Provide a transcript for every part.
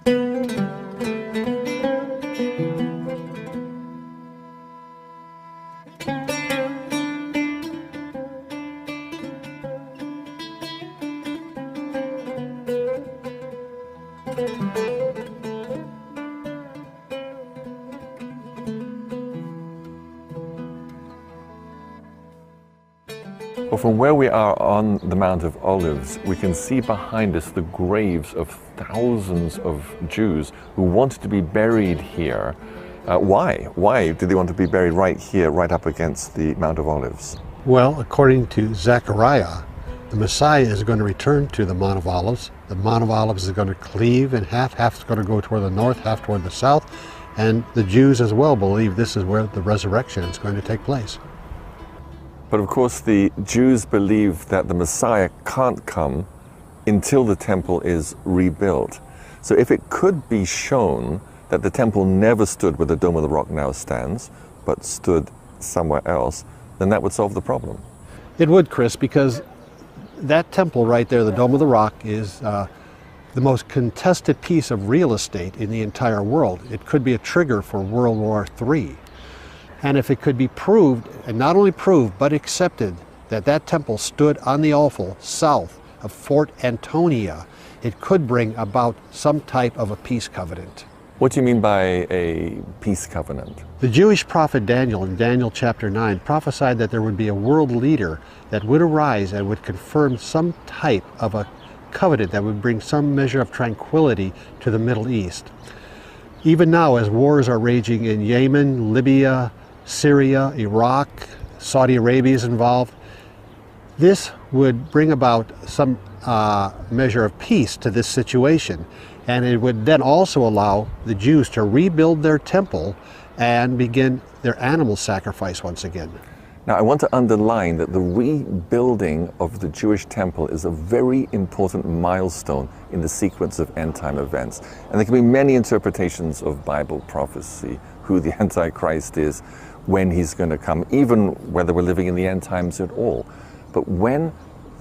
Well, from where we are on the Mount of Olives, we can see behind us the graves of thousands of Jews who wanted to be buried here. Why? Why did they want to be buried right here, right up against the Mount of Olives? Well, according to Zechariah, the Messiah is going to return to the Mount of Olives. The Mount of Olives is going to cleave in half. Half is going to go toward the north, half toward the south. And the Jews as well believe this is where the resurrection is going to take place. But of course, the Jews believe that the Messiah can't come until the temple is rebuilt. So if it could be shown that the temple never stood where the Dome of the Rock now stands, but stood somewhere else, then that would solve the problem. It would, Chris, because that temple right there, the Dome of the Rock, is the most contested piece of real estate in the entire world. It could be a trigger for World War III. And if it could be proved, and not only proved, but accepted, that that temple stood on the offal south of Fort Antonia, it could bring about some type of a peace covenant. What do you mean by a peace covenant? The Jewish prophet Daniel, in Daniel chapter 9, prophesied that there would be a world leader that would arise and would confirm some type of a covenant that would bring some measure of tranquility to the Middle East. Even now, as wars are raging in Yemen, Libya, Syria, Iraq, Saudi Arabia is involved, this would bring about some measure of peace to this situation. And it would then also allow the Jews to rebuild their temple and begin their animal sacrifice once again. Now, I want to underline that the rebuilding of the Jewish temple is a very important milestone in the sequence of end-time events. And there can be many interpretations of Bible prophecy, who the Antichrist is, when he's going to come, even whether we're living in the end times at all. But when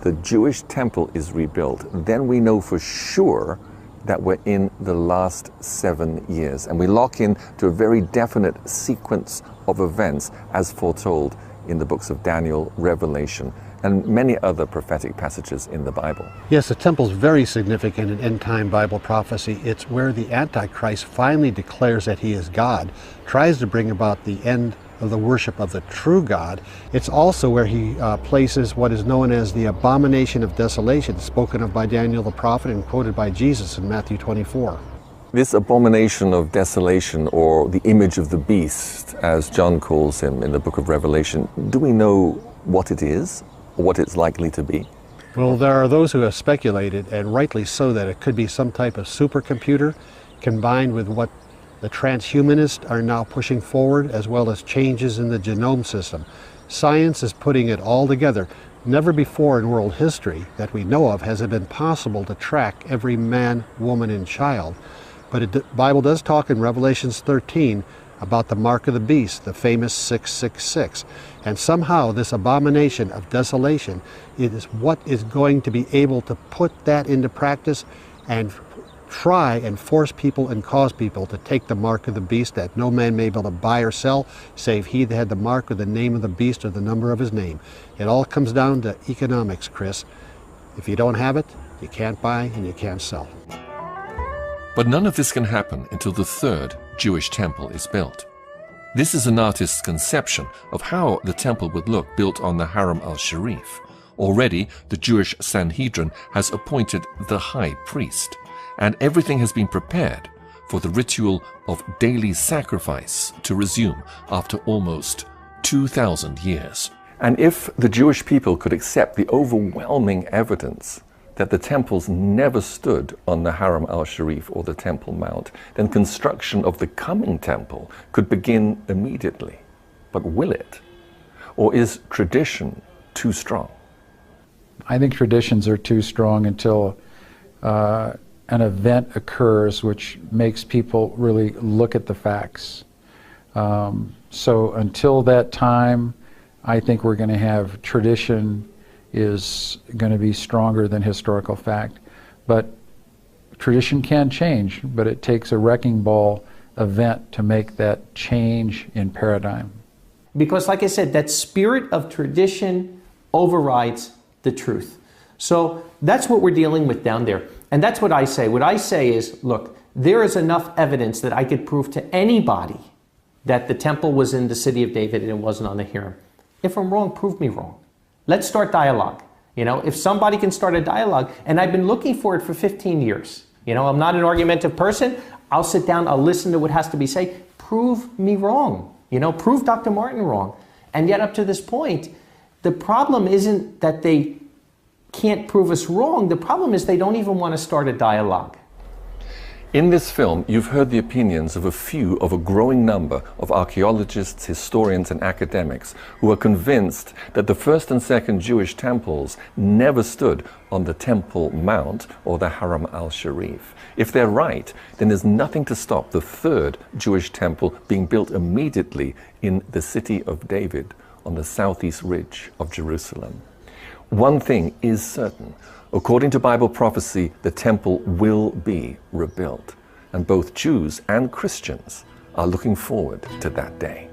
the Jewish temple is rebuilt, then we know for sure that we're in the last 7 years. And we lock in to a very definite sequence of events as foretold in the books of Daniel, Revelation, and many other prophetic passages in the Bible. Yes, the temple is very significant in end-time Bible prophecy. It's where the Antichrist finally declares that he is God, tries to bring about the end of the worship of the true God. It's also where he places what is known as the abomination of desolation, spoken of by Daniel the prophet and quoted by Jesus in Matthew 24. This abomination of desolation, or the image of the beast, as John calls him in the book of Revelation, do we know what it is, or what it's likely to be? Well, there are those who have speculated, and rightly so, that it could be some type of supercomputer combined with what the transhumanists are now pushing forward, as well as changes in the genome system. Science is putting it all together. Never before in world history that we know of has it been possible to track every man, woman, and child. But the Bible does talk in Revelations 13 about the mark of the beast, the famous 666. And somehow this abomination of desolation, it is what is going to be able to put that into practice and try and force people and cause people to take the mark of the beast, that no man may be able to buy or sell, save he that had the mark or the name of the beast or the number of his name. It all comes down to economics, Chris. If you don't have it, you can't buy and you can't sell. But none of this can happen until the third Jewish temple is built. This is an artist's conception of how the temple would look built on the Haram al Sharif. Already, the Jewish Sanhedrin has appointed the high priest, and everything has been prepared for the ritual of daily sacrifice to resume after almost 2,000 years. And if the Jewish people could accept the overwhelming evidence that the temples never stood on the Haram al Sharif or the Temple Mount, then construction of the coming temple could begin immediately. But will it? Or is tradition too strong? I think traditions are too strong until an event occurs which makes people really look at the facts. So until that time, I think we're going to have tradition is going to be stronger than historical fact. But tradition can change, but it takes a wrecking ball event to make that change in paradigm. Because like I said, that spirit of tradition overrides the truth. So that's what we're dealing with down there. And that's what I say. What I say is, look, there is enough evidence that I could prove to anybody that the temple was in the city of David and it wasn't on the Hiram. If I'm wrong, prove me wrong. Let's start dialogue. You know, if somebody can start a dialogue, and I've been looking for it for 15 years. You know, I'm not an argumentative person. I'll sit down, I'll listen to what has to be said. Prove me wrong. You know, prove Dr. Martin wrong. And yet up to this point, the problem isn't that they can't prove us wrong. The problem is they don't even want to start a dialogue. In this film, you've heard the opinions of a few of a growing number of archaeologists, historians, and academics who are convinced that the first and second Jewish temples never stood on the Temple Mount or the Haram al Sharif. If they're right, then there's nothing to stop the third Jewish temple being built immediately in the city of David on the southeast ridge of Jerusalem. One thing is certain. According to Bible prophecy, the temple will be rebuilt, and both Jews and Christians are looking forward to that day.